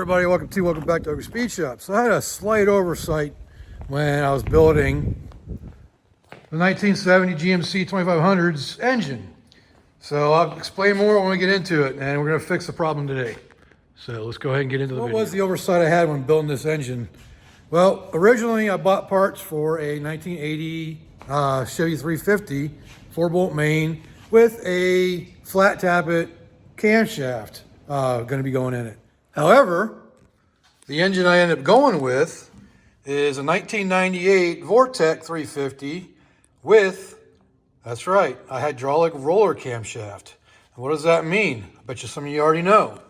everybody, welcome back to Ogre Speed Shop. So I had a slight oversight when I was building the 1970 GMC C2500's engine. So I'll explain more when we get into it, and we're going to fix the problem today. So let's go ahead and get into the video. What was the oversight I had when building this engine? Well, originally I bought parts for a 1980 Chevy 350 4-bolt main with a flat tappet camshaft going to be going in it. However, the engine I ended up going with is a 1998 Vortec 350 with, that's right, a hydraulic roller camshaft. And what does that mean? I bet you some of you already know.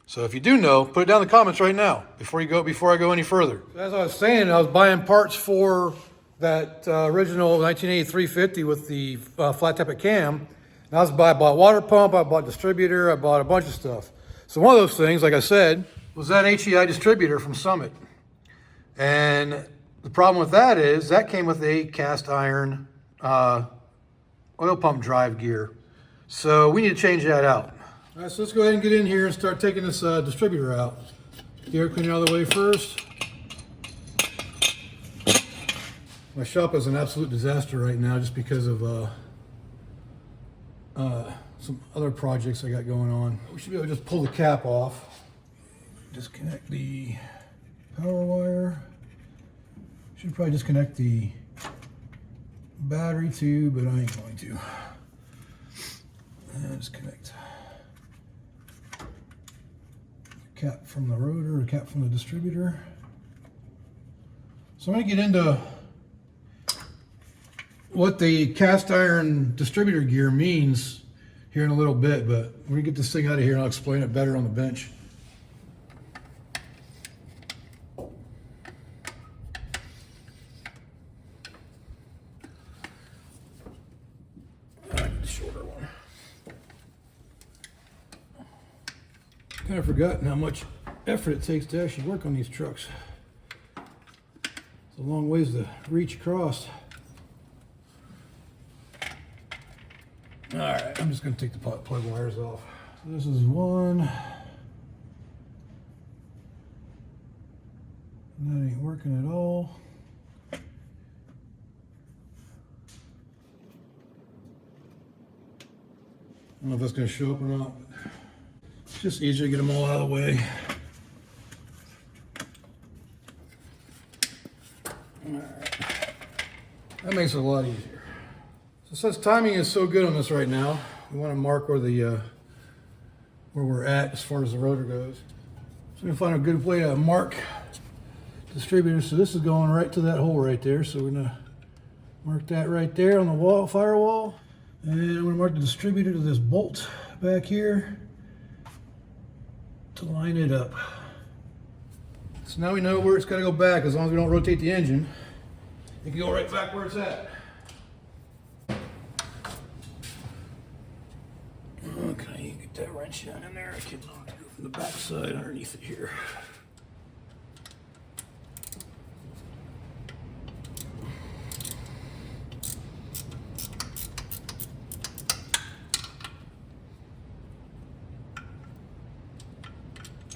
So if you do know, put it down in the comments right now before I go any further. As I was saying, I was buying parts for that original 1980 350 with the flat tappet cam. And I bought water pump, I bought distributor, I bought a bunch of stuff. So one of those things, like I said, was that HEI distributor from Summit. And the problem with that is that came with a cast iron oil pump drive gear. So we need to change that out. All right, so let's go ahead and get in here and start taking this distributor out. Get air cleaner out of the way first. My shop is an absolute disaster right now just because of some other projects I got going on. We should be able to just pull the cap off. Disconnect the power wire. Should probably disconnect the battery too, but I ain't going to. And disconnect the cap from the rotor, the cap from the distributor. So I'm going to get into what the cast iron distributor gear means here in a little bit, but we're gonna get this thing out of here and I'll explain it better on the bench. All right, the shorter one. Kind of forgotten how much effort it takes to actually work on these trucks. It's a long ways to reach across. All right, I'm just going to take the plug wires off. So this is one. That ain't working at all. I don't know if that's going to show up or not, but it's just easier to get them all out of the way. All right. That makes it a lot easier. So since timing is so good on this right now, we want to mark where we're at as far as the rotor goes. So we're going to find a good way to mark distributor. So this is going right to that hole right there. So we're going to mark that right there on the wall, firewall. And we're going to mark the distributor to this bolt back here to line it up. So now we know where it's got to go back. As long as we don't rotate the engine, it can go right back where it's at. Okay, get that wrench down in there. I can go from the back side underneath it here.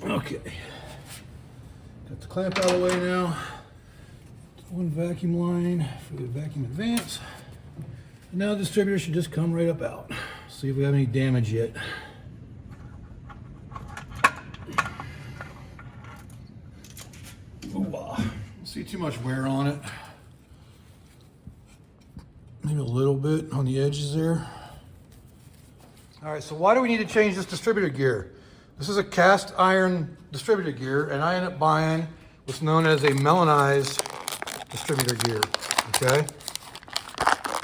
Okay, got the clamp out of the way now. One vacuum line for the vacuum advance. And now the distributor should just come right up out. See if we have any damage yet. Don't see too much wear on it. Maybe a little bit on the edges there. All right, so why do we need to change this distributor gear? This is a cast iron distributor gear, and I ended up buying what's known as a melonized distributor gear, okay?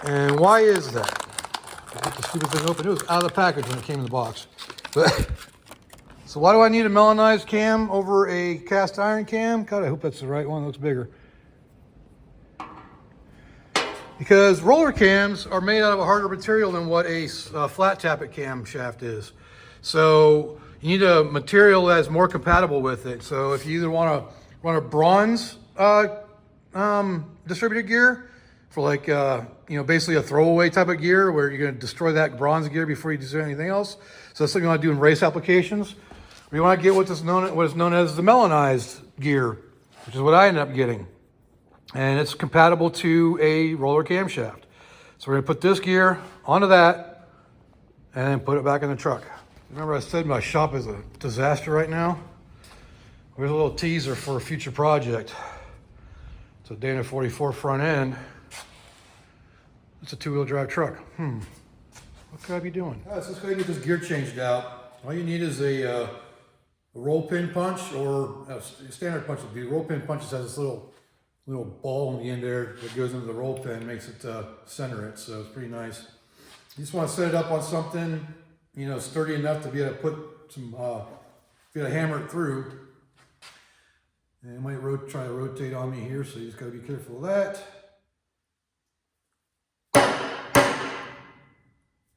And why is that? Get the stupid thing open. It was out of the package when it came in the box. But so why do I need a melonized cam over a cast iron cam? God, I hope that's the right one. It looks bigger. Because roller cams are made out of a harder material than what a flat tappet cam shaft is. So you need a material that's more compatible with it. So if you either want to run a bronze distributor gear for like basically a throwaway type of gear where you're going to destroy that bronze gear before you do anything else. So that's something you want to do in race applications. We want to get what is known as the melonized gear, which is what I ended up getting. And it's compatible to a roller camshaft. So we're going to put this gear onto that and then put it back in the truck. Remember I said my shop is a disaster right now? Here's a little teaser for a future project. It's a Dana 44 front end. It's a 2-wheel drive truck. What could I be doing? All right, so let's go ahead and get this gear changed out. All you need is a roll pin punch, or a standard punch would be. Roll pin punch just has this little ball on the end there that goes into the roll pin, makes it center it, so it's pretty nice. You just want to set it up on something, you know, sturdy enough to be able to put some, be able to hammer it through. And it might try to rotate on me here, so you just got to be careful of that.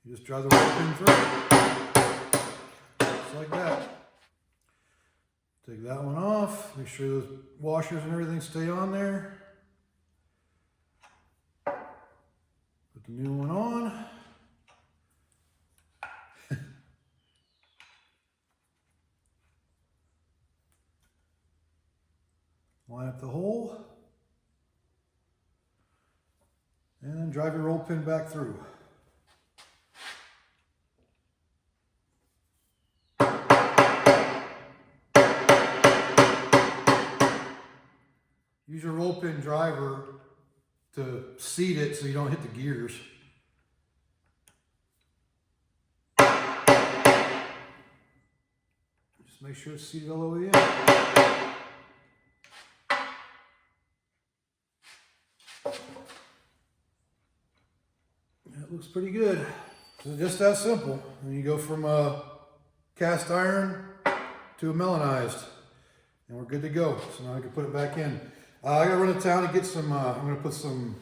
You just drive the roll pin through, just like that. Take that one off, make sure those washers and everything stay on there. Put the new one on. Line up the hole. And then drive your roll pin back through. Use your roll pin driver to seat it so you don't hit the gears. Just make sure it's seated all the way in. That looks pretty good. So just that simple. And you go from a cast iron to a melonized, and we're good to go. So now I can put it back in. I gotta run to town and get some, I'm gonna put some,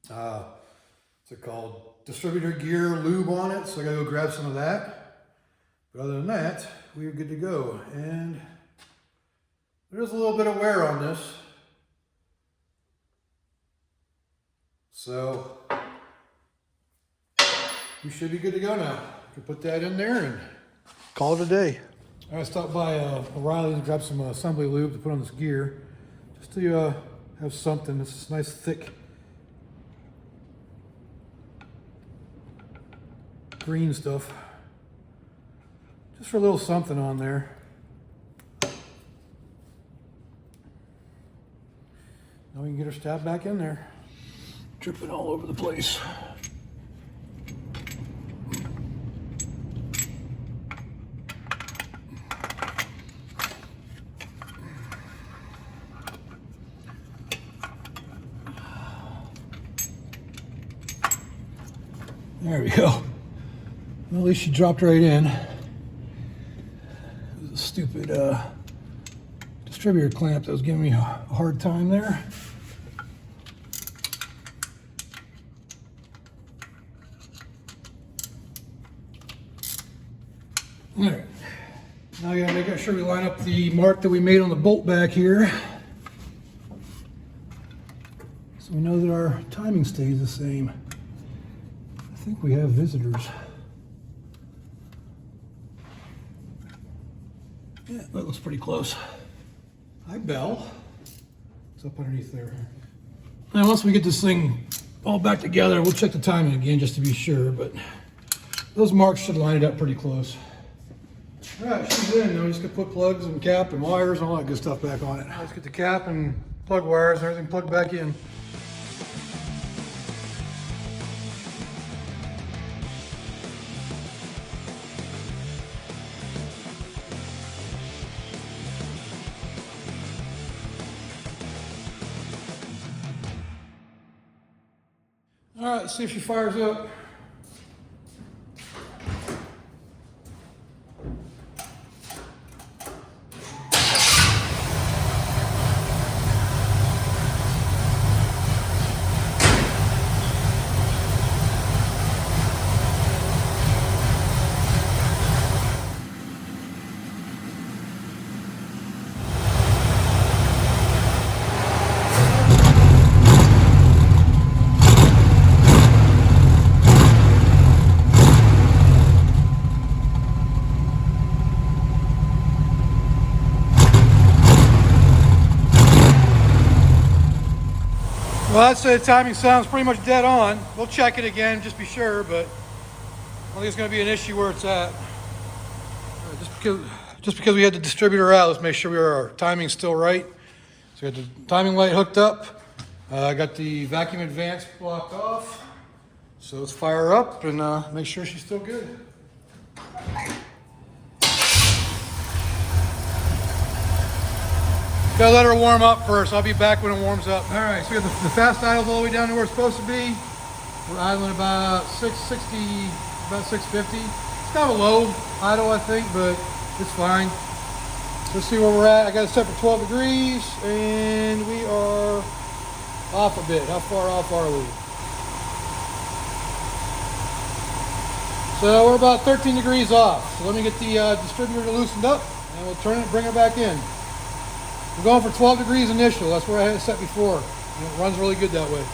what's it called? Distributor gear lube on it. So I gotta go grab some of that. But other than that, we are good to go. And there's a little bit of wear on this. So we should be good to go now. You can put that in there and call it a day. All right, stopped by O'Reilly's and grabbed some assembly lube to put on this gear. Just to have something. This is nice, thick, green stuff. Just for a little something on there. Now we can get her stabbed back in there. Dripping all over the place. There we go. Well, at least she dropped right in. It was a stupid distributor clamp that was giving me a hard time there. All right. Now I gotta make sure we line up the mark that we made on the bolt back here, so we know that our timing stays the same. I think we have visitors. Yeah, that looks pretty close. Hi, Belle. It's up underneath there. Now, once we get this thing all back together, we'll check the timing again just to be sure, but those marks should line it up pretty close. All right, she's in. Now we just gonna put plugs and cap and wires and all that good stuff back on it. Let's get the cap and plug wires and everything plugged back in. All right, let's see if she fires up. Well, I'd say the timing sounds pretty much dead on. We'll check it again, just be sure, but I don't think it's going to be an issue where it's at. Just because we had the distributor out, let's make sure our timing's still right. So we got the timing light hooked up. I got the vacuum advance blocked off. So let's fire her up and make sure she's still good. Gotta let her warm up first. I'll be back when it warms up. All right, so we got the fast idle's all the way down to where it's supposed to be. We're idling about 660, about 650. It's kind of a low idle, I think, but it's fine. Let's see where we're at. I got it set for 12 degrees, and we are off a bit. How far off are we? So we're about 13 degrees off. So let me get the distributor loosened up, and we'll turn it, bring it back in. We're going for 12 degrees initial. That's where I had it set before. And it runs really good that way.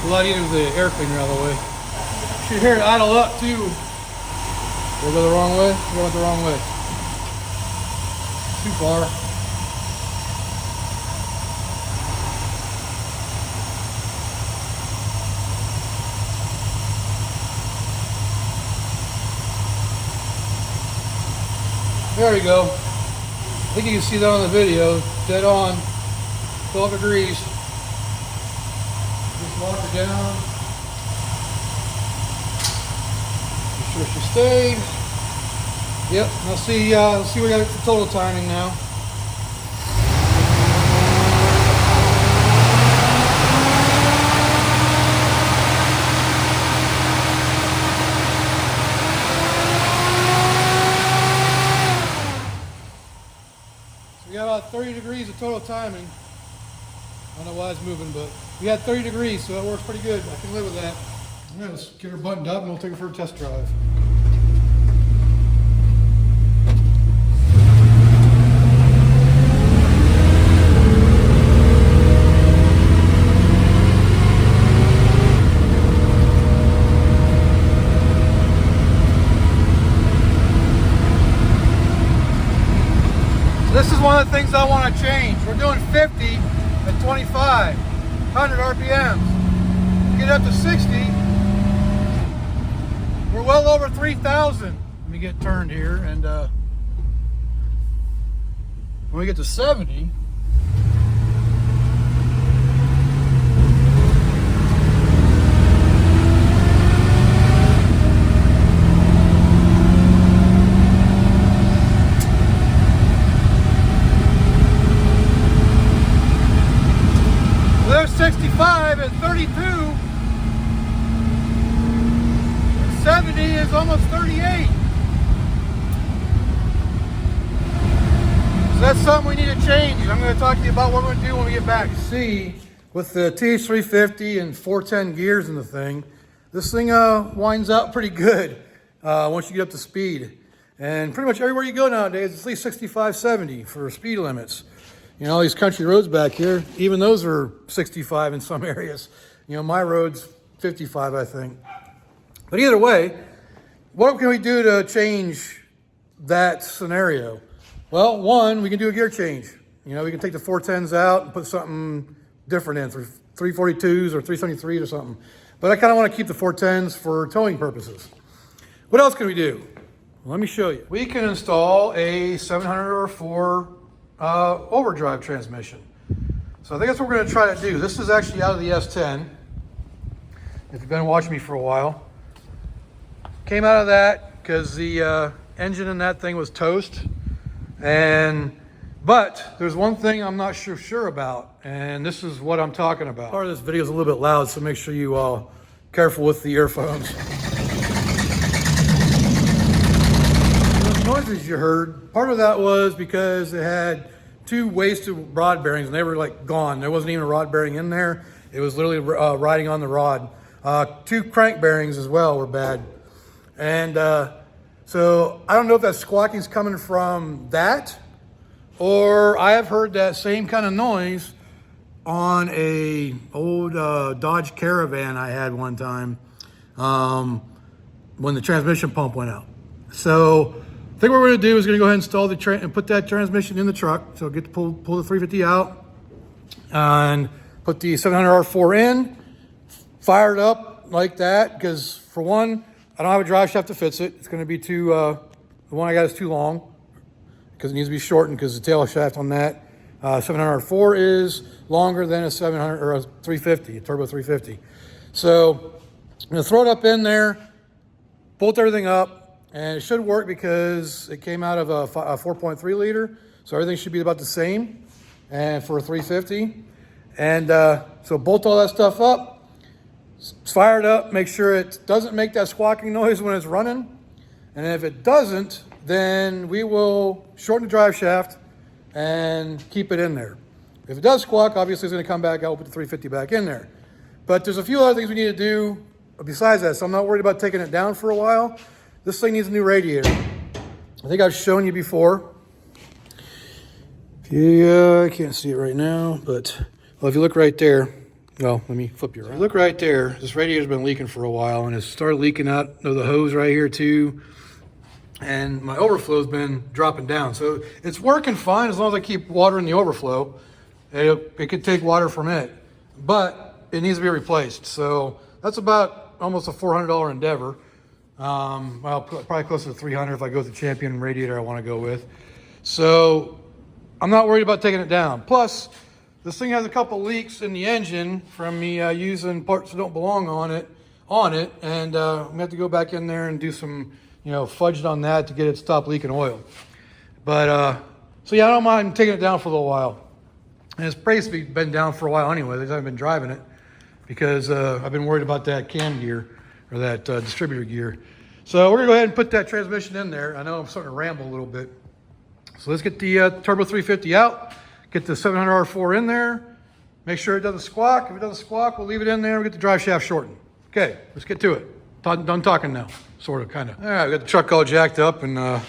A lot easier with the air cleaner out of the way. You should hear it idle up too. We'll go the wrong way. We went the wrong way. Too far. There we go. I think you can see that on the video. Dead on. 12 degrees. Just lock her down. Make sure she stays. Yep. Let's see what we got for total timing now. We got about 30 degrees of total timing. I don't know why it's moving, but we had 30 degrees, so that works pretty good. I can live with that. All right, let's get her buttoned up and we'll take her for a test drive. This is one of the things I want to change. We're doing 50 at 25, 100 RPMs. Get up to 60, we're well over 3,000. Let me get turned here, and when we get to 70, there's 65 at 32. 70 is almost 38. So that's something we need to change. I'm going to talk to you about what we're going to do when we get back. See, with the TH350 and 410 gears in the thing, this thing winds out pretty good once you get up to speed. And pretty much everywhere you go nowadays, it's at least 65, 70 for speed limits. You know, all these country roads back here, even those are 65 in some areas. You know, my road's 55, I think. But either way, what can we do to change that scenario? Well, one, we can do a gear change. You know, we can take the 410s out and put something different in, 342s or 373s or something. But I kind of want to keep the 410s for towing purposes. What else can we do? Well, let me show you. We can install a 704 overdrive transmission. So I think that's what we're going to try to do. This is actually out of the S10. If you've been watching me for a while. Came out of that because the engine in that thing was toast. But there's one thing I'm not sure about, and this is what I'm talking about. Part of this video is a little bit loud, so make sure you all careful with the earphones. Those noises you heard, part of that was because it had two wasted rod bearings, and they were like gone. There wasn't even a rod bearing in there. It was literally riding on the rod. Two crank bearings as well were bad. And so I don't know if that squawking's coming from that, or I have heard that same kind of noise on a old Dodge Caravan I had one time when the transmission pump went out. So I think what we're going to do is going to go ahead and install and put that transmission in the truck. So get to pull the 350 out, and put the 700R4 in, fired up like that, because for one, I don't have a drive shaft that fits it. It's going to be too, the one I got is too long, because it needs to be shortened, because the tail shaft on that 700R4 is longer than a 700 or a 350, a turbo 350. So I'm going to throw it up in there, bolt everything up, and it should work because it came out of a 4.3 liter, so everything should be about the same, and for a 350. And so bolt all that stuff up, fire it up, make sure it doesn't make that squawking noise when it's running, and if it doesn't, then we will shorten the drive shaft and keep it in there. If it does squawk, obviously it's going to come back out, put the 350 back in there. But there's a few other things we need to do besides that, so I'm not worried about taking it down for a while. This thing needs a new radiator. I think I've shown you before. I can't see it right now, but well, if you look right there, well, let me flip you around. So look right there, this radiator's been leaking for a while, and it's started leaking out of the hose right here too. And my overflow's been dropping down. So it's working fine as long as I keep water in the overflow. It could take water from it, but it needs to be replaced. So that's about almost a $400 endeavor. Well, probably closer to $300 if I go with the Champion radiator I want to go with. So I'm not worried about taking it down. Plus, this thing has a couple leaks in the engine from me using parts that don't belong on it, and I'm gonna have to go back in there and do some, fudged on that to get it to stop leaking oil. But so yeah, I don't mind taking it down for a little while. And it's basically been down for a while anyway. I haven't been driving it because I've been worried about that cam gear or that distributor gear. So we're gonna go ahead and put that transmission in there. I know I'm starting to ramble a little bit. So let's get the Turbo 350 out, get the 700R4 in there, make sure it doesn't squawk. If it doesn't squawk, we'll leave it in there. We'll get the drive shaft shortened. Okay, let's get to it. Done talking now, sort of, kind of. All right, we got the truck all jacked up, and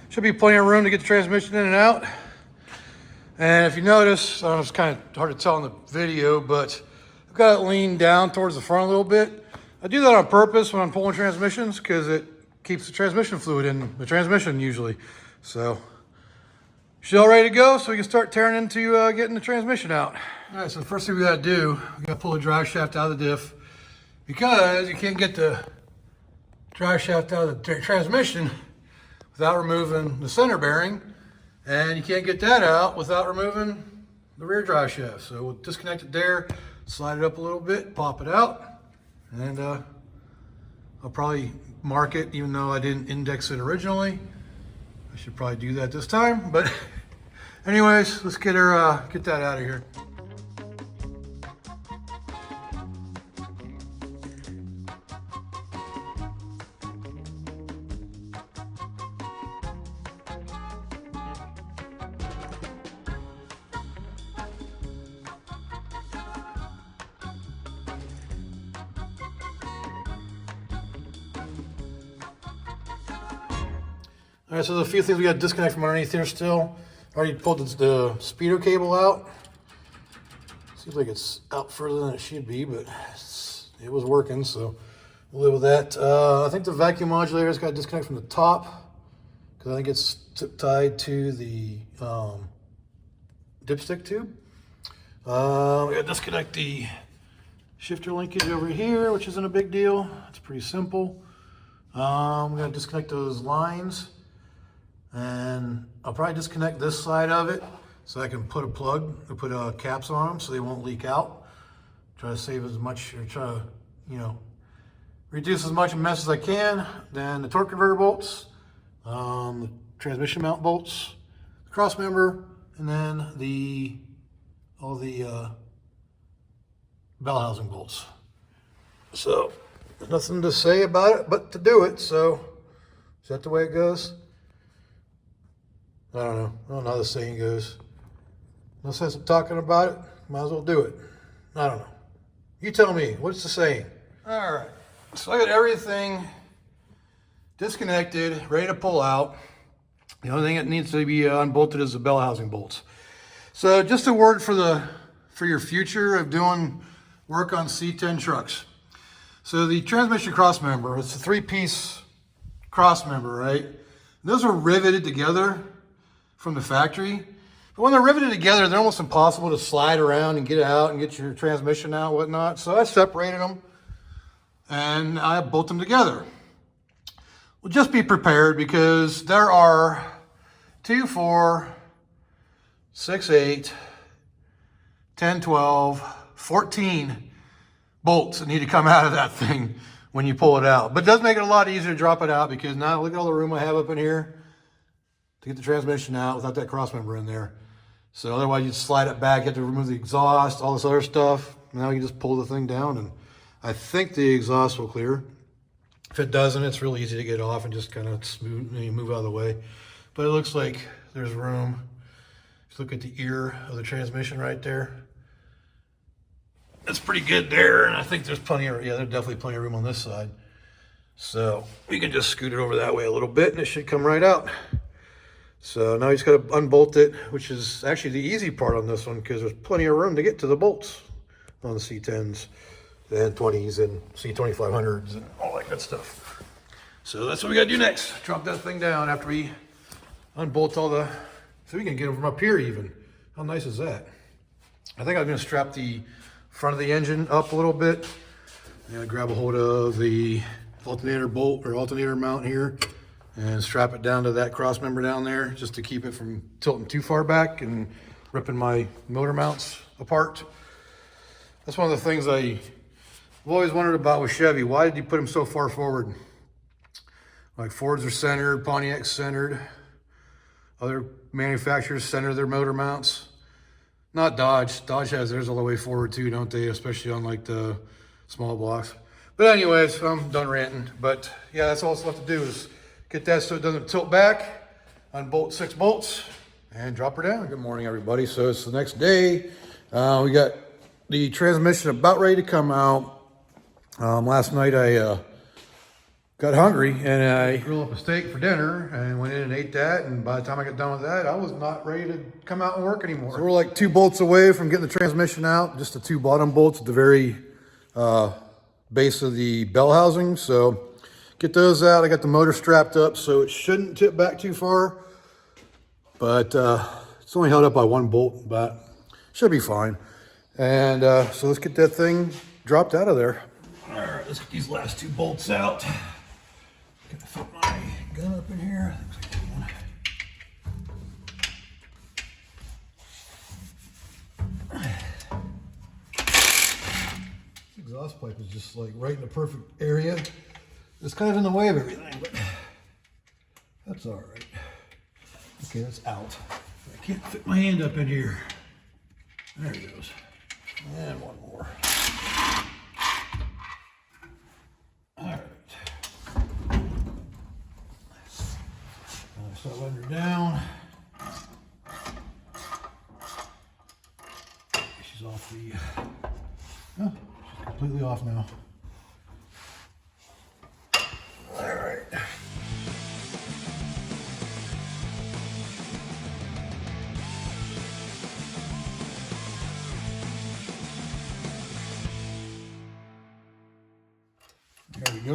should be plenty of room to get the transmission in and out. And if you notice, I don't know, it's kind of hard to tell in the video, but I've got it leaned down towards the front a little bit. I do that on purpose when I'm pulling transmissions because it keeps the transmission fluid in the transmission usually. So, she's all ready to go, so we can start tearing into getting the transmission out. All right, so the first thing we gotta do, we gotta pull the drive shaft out of the diff because you can't get the drive shaft out of the transmission without removing the center bearing, and you can't get that out without removing the rear drive shaft. So we'll disconnect it there, slide it up a little bit, pop it out, and I'll probably mark it even though I didn't index it originally. I should probably do that this time, but anyways, let's get that out of here. All right, so there's a few things we got to disconnect from underneath here still. Already pulled the speedo cable out. Seems like it's out further than it should be, but it was working, so we'll live with that. I think the vacuum modulator's got to disconnect from the top because I think it's tied to the dipstick tube. We got to disconnect the shifter linkage over here, which isn't a big deal. It's pretty simple. We're going to disconnect those lines. And I'll probably disconnect this side of it so I can put a plug or put caps on them so they won't leak out. Try to save as much, or try to, reduce as much mess as I can. Then the torque converter bolts, the transmission mount bolts, the cross member, and then all the bell housing bolts. So there's nothing to say about it but to do it. So is that the way it goes? I don't know. I don't know how the saying goes. No sense of talking about it. Might as well do it. I don't know. You tell me. What's the saying? All right. So I got everything disconnected, ready to pull out. The only thing that needs to be unbolted is the bell housing bolts. So just a word for your future of doing work on C10 trucks. So the transmission cross member, it's a 3-piece cross member, right? Those are riveted together from the factory, But when they're riveted together, they're almost impossible to slide around and get it out and get your transmission out and whatnot. So I separated them and I bolt them together. Well, just be prepared because there are 2, 4, 6, 8, 10, 12, 14 bolts that need to come out of that thing when you pull it out. But it does make it a lot easier to drop it out because now look at all the room I have up in here to get the transmission out without that cross member in there. So otherwise you'd slide it back, you have to remove the exhaust, all this other stuff. Now you just pull the thing down and I think the exhaust will clear. If it doesn't, it's really easy to get off and just kind of smooth, move out of the way. But it looks like there's room. Just look at the ear of the transmission right there. That's pretty good there, and I think there's plenty of, yeah, there's definitely plenty of room on this side. So we can just scoot it over that way a little bit and it should come right out. So now you just got to unbolt it, which is actually the easy part on this one because there's plenty of room to get to the bolts on the C10s and 20s and C2500s and all that good stuff. So that's what we got to do next. Drop that thing down after we unbolt all the, so we can get them from up here even. How nice is that? I think I'm going to strap the front of the engine up a little bit and grab a hold of the alternator bolt or alternator mount here and strap it down to that cross member down there just to keep it from tilting too far back and ripping my motor mounts apart. That's one of the things I've always wondered about with Chevy. Why did you put them so far forward? Like Fords are centered, Pontiac's centered, other manufacturers center their motor mounts. Not Dodge. Dodge has theirs all the way forward too, don't they? Especially on like the small blocks. But anyways, I'm done ranting. But yeah, that's all it's left to do is get that so it doesn't tilt back, unbolt 6 bolts, and drop her down. Good morning, everybody. So it's the next day. We got the transmission about ready to come out. Last night I got hungry and I grilled up a steak for dinner and went in and ate that. And by the time I got done with that, I was not ready to come out and work anymore. So we're like 2 bolts away from getting the transmission out, just the 2 bottom bolts at the very base of the bell housing. So get those out. I got the motor strapped up so it shouldn't tip back too far, but it's only held up by 1 bolt, but should be fine. And so let's get that thing dropped out of there. All right, let's get these last 2 bolts out. Gonna fit my gun up in here. Looks like a good one. This exhaust pipe is just like right in the perfect area. It's kind of in the way of everything, but that's all right. Okay, that's out. I can't fit my hand up in here. There it goes. And 1 more. All right. Start letting her down. She's off the, oh, she's completely off now. All right. There we go.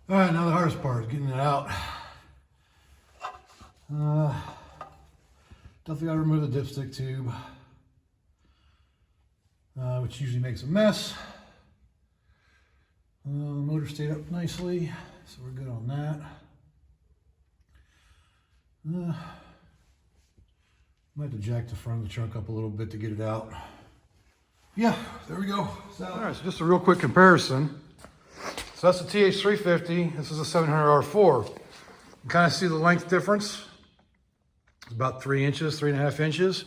All right, now the hardest part is getting it out. Definitely got to remove the dipstick tube, which usually makes a mess. The motor stayed up nicely, so we're good on that. Might have to jack the front of the trunk up a little bit to get it out. Yeah, there we go. All right, so just a real quick comparison. So that's the TH350. This is a 700R4. You can kind of see the length difference. It's about 3 inches, 3.5 inches.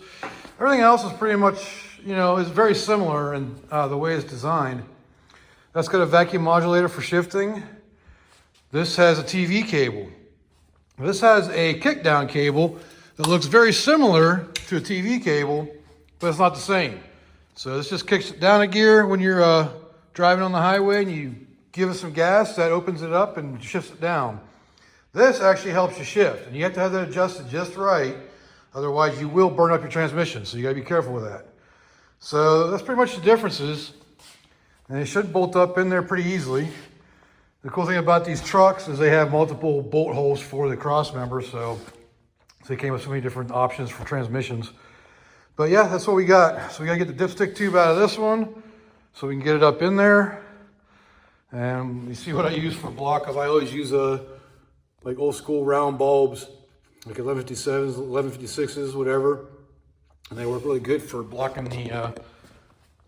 Everything else is pretty much, you know, is very similar in the way it's designed. That's got a vacuum modulator for shifting. This has a TV cable. This has a kick-down cable that looks very similar to a TV cable, but it's not the same. So this just kicks it down a gear when you're driving on the highway and you give it some gas, that opens it up and shifts it down. This actually helps you shift, and you have to have that adjusted just right, otherwise you will burn up your transmission, so you gotta be careful with that. So that's pretty much the differences, and it should bolt up in there pretty easily. The cool thing about these trucks is they have multiple bolt holes for the cross member, so So they came with so many different options for transmissions. But yeah, that's what we got. So we gotta get the dipstick tube out of this one so we can get it up in there. And you see what I use for block, because I always use like old school round bulbs, like 1157s, 1156s, whatever. And they work really good for blocking the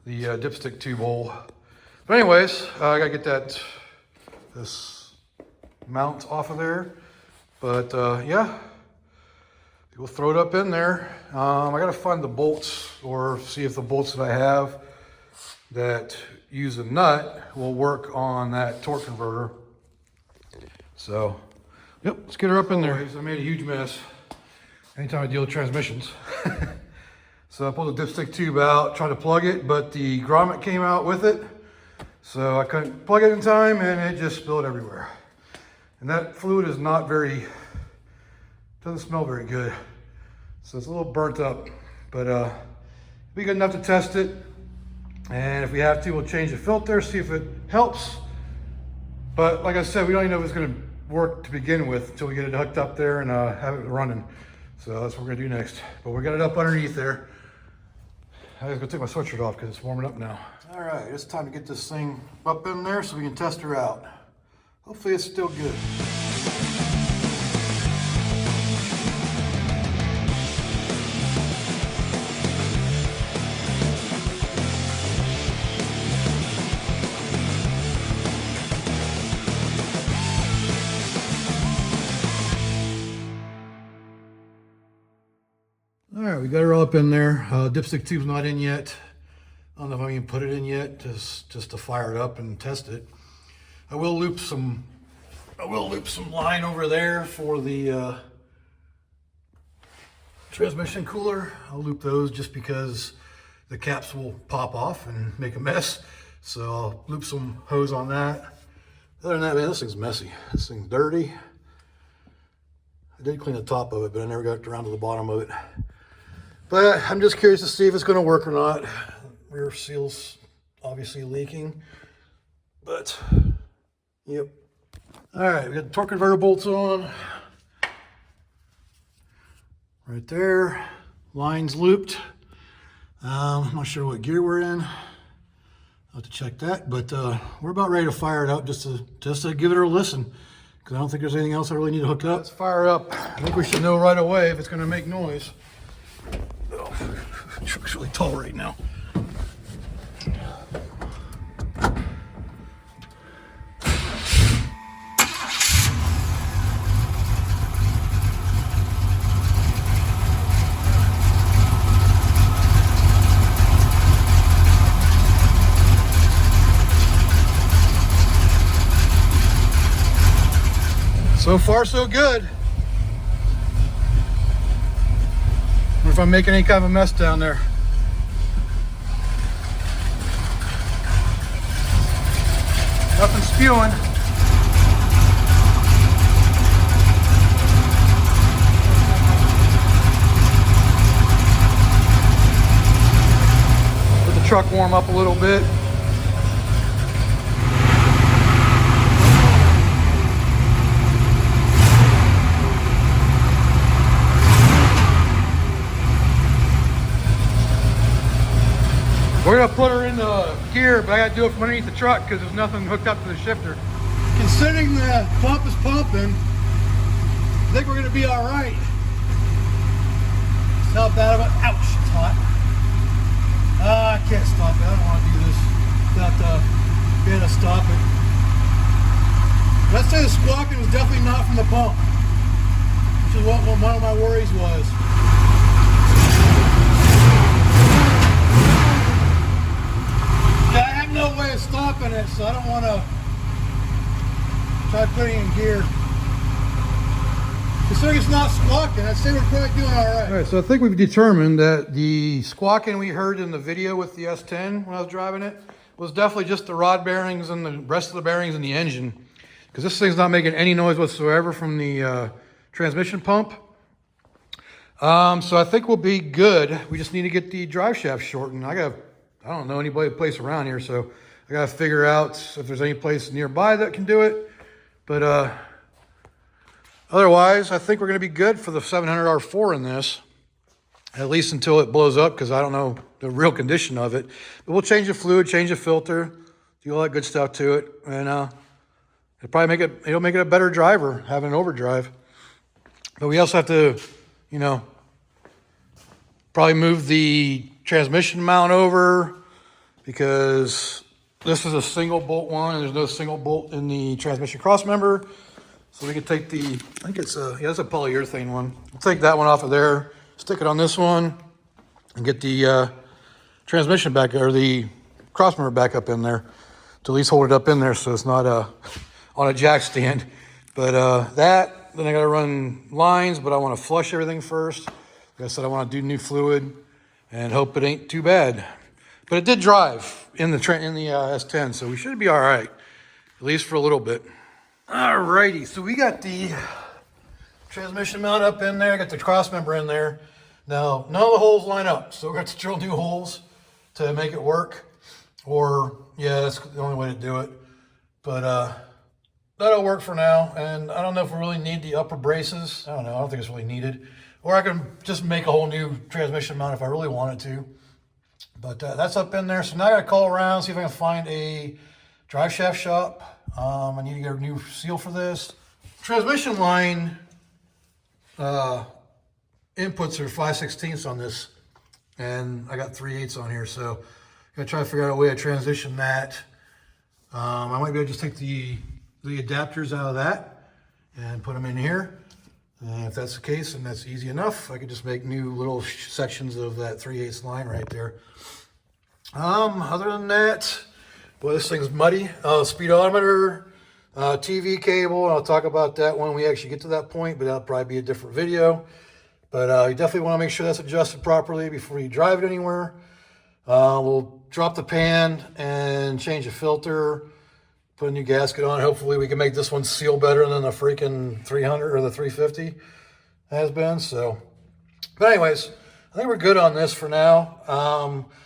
dipstick tube hole. But anyways, I gotta get this mount off of there. But yeah, we'll throw it up in there. I gotta find the bolts, or see if the bolts that I have that use a nut will work on that torque converter. So, yep, let's get her up in there. I made a huge mess anytime I deal with transmissions. So I pulled the dipstick tube out, tried to plug it, but the grommet came out with it. So I couldn't plug it in time, and it just spilled everywhere. And that fluid is not very, doesn't smell very good. So it's a little burnt up, but it'll be good enough to test it. And if we have to, we'll change the filter, see if it helps. But like I said, we don't even know if it's gonna work to begin with until we get it hooked up there and have it running. So that's what we're gonna do next. But we got it up underneath there. I just gotta take my sweatshirt off because it's warming up now. All right, it's time to get this thing up in there so we can test her out. Hopefully it's still good. All right, we got her all up in there. Dipstick tube's not in yet. I don't know if I can put it in yet, just to fire it up and test it. I will loop some line over there for the transmission cooler. I'll loop those just because the caps will pop off and make a mess. So I'll loop some hose on that. Other than that, man, this thing's messy. This thing's dirty. I did clean the top of it, but I never got around to the bottom of it. But I'm just curious to see if it's going to work or not. Rear seal's obviously leaking, but yep. All right, we got the torque converter bolts on. Right there, line's looped. I'm not sure what gear we're in. I'll have to check that, but we're about ready to fire it up just to give it a listen, because I don't think there's anything else I really need to hook up. Let's fire it up. I think we should know right away if it's going to make noise. Oh, the truck's really tall right now. So far, so good. Wonder if I'm making any kind of a mess down there. Nothing spewing. Let the truck warm up a little bit. We're gonna put her in the gear, but I gotta do it from underneath the truck because there's nothing hooked up to the shifter. Considering the pump is pumping, I think we're gonna be all right. It's not bad of it. Ouch, it's hot. I can't stop it. I don't want to do this without being able to stop it. Let's say the squawking was definitely not from the pump, which is what one of my worries was. No way of stopping it, so I don't want to try putting it in gear. Considering it's not squawking, I'd say we're probably doing all right. All right, so I think we've determined that the squawking we heard in the video with the S10 when I was driving it was definitely just the rod bearings and the rest of the bearings in the engine, because this thing's not making any noise whatsoever from the transmission pump. So I think we'll be good. We just need to get the drive shaft shortened. I don't know any place around here, so I gotta figure out if there's any place nearby that can do it. But Otherwise, I think we're going to be good for the 700 R4 in this, at least until it blows up, because I don't know the real condition of it. But we'll change the fluid, change the filter, do all that good stuff to it, and it'll probably make it a better driver, having an overdrive. But we also have to, you know, probably move the transmission mount over, because this is a single bolt one, and there's no single bolt in the transmission cross member. So we can take the, I think it's a polyurethane one. We'll take that one off of there, stick it on this one, and get the transmission back, or the cross member back up in there, to at least hold it up in there so it's not on a jack stand. But then I gotta run lines, but I wanna flush everything first. Like I said, I wanna do new fluid and hope it ain't too bad. But it did drive in the S10, so we should be all right, at least for a little bit. Alrighty, so we got the transmission mount up in there, got the cross member in there. Now, none of the holes line up, so we got to drill new holes to make it work. Or, yeah, that's the only way to do it. But that'll work for now, and I don't know if we really need the upper braces. I don't think it's really needed. Or I can just make a whole new transmission mount if I really wanted to. But that's up in there. So now I gotta call around, see if I can find a drive shaft shop. I need to get a new seal for this. Transmission line inputs are 5/16 on this, and I got 3/8 on here. So I'm gonna try to figure out a way to transition that. I might be able to just take the adapters out of that and put them in here. And if that's the case, and that's easy enough, I could just make new little sections of that 3/8 line right there. Other than that, boy, this thing's muddy. Speedometer, TV cable, and I'll talk about that when we actually get to that point, but that'll probably be a different video. But you definitely want to make sure that's adjusted properly before you drive it anywhere. We'll drop the pan and change the filter, put a new gasket on. Hopefully we can make this one seal better than the freaking 300 or the 350 has been. So, but anyways, I think we're good on this for now.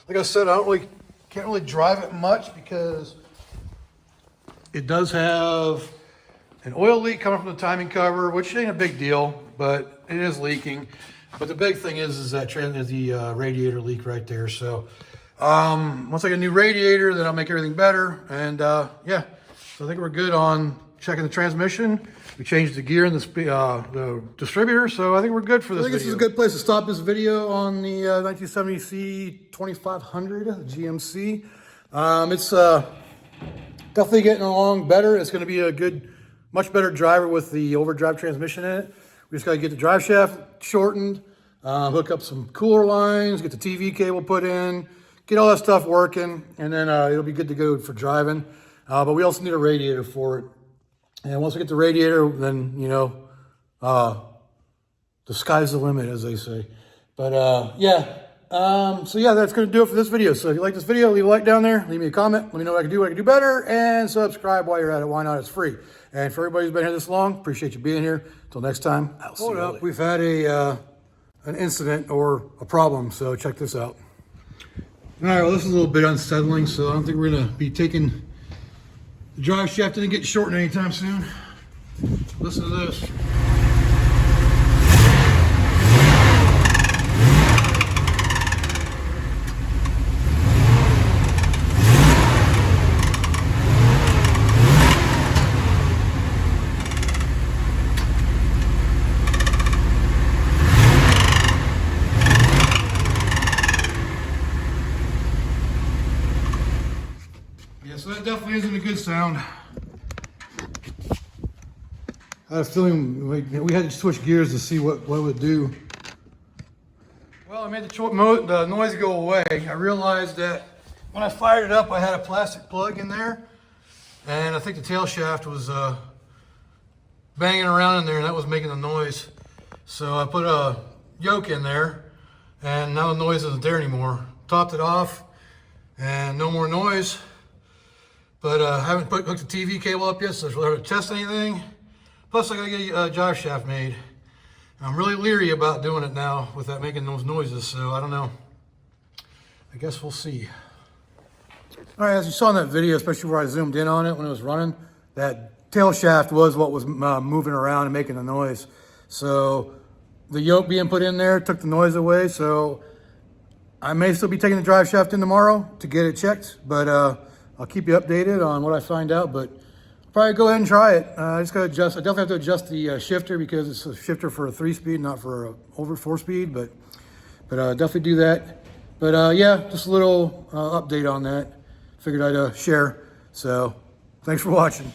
Like I said, can't really drive it much because it does have an oil leak coming from the timing cover, which ain't a big deal, but it is leaking. But the big thing is that the radiator leak right there. So once I get a new radiator, then I'll make everything better. And yeah, so I think we're good on checking the transmission. We changed the gear in the distributor, so I think we're good for this video. I think this is a good place to stop this video on the 1970 C2500 GMC. It's definitely getting along better. It's going to be a much better driver with the overdrive transmission in it. We just got to get the drive shaft shortened, hook up some cooler lines, get the TV cable put in, get all that stuff working, and then it'll be good to go for driving. But we also need a radiator for it. And once we get the radiator, then, you know, the sky's the limit, as they say. But yeah, so yeah, that's going to do it for this video. So if you like this video, leave a like down there, leave me a comment, let me know what I can do better, and subscribe while you're at it. Why not? It's free. And for everybody who's been here this long, appreciate you being here. Until next time, I'll see you later. We've had an incident or a problem, so check this out. All right, well, this is a little bit unsettling, so I don't think we're going to be taking the drive shaft didn't get shortened anytime soon. Listen to this. So that definitely isn't a good sound. I had a feeling we had to switch gears to see what it would do. Well, I made the noise go away. I realized that when I fired it up, I had a plastic plug in there, and I think the tail shaft was banging around in there, and that was making the noise. So I put a yoke in there, and now the noise isn't there anymore. Topped it off, and no more noise. But I haven't hooked the TV cable up yet, so I don't test anything. Plus, I gotta get a drive shaft made. I'm really leery about doing it now with that making those noises, so I don't know. I guess we'll see. All right, as you saw in that video, especially where I zoomed in on it when it was running, that tail shaft was what was moving around and making the noise. So the yoke being put in there took the noise away. So I may still be taking the drive shaft in tomorrow to get it checked, but I'll keep you updated on what I find out. But I'll probably go ahead and try it. I just got to adjust. I definitely have to adjust the shifter because it's a shifter for a 3-speed, not for a over 4-speed. But definitely do that. But yeah, just a little update on that. Figured I'd share. So thanks for watching.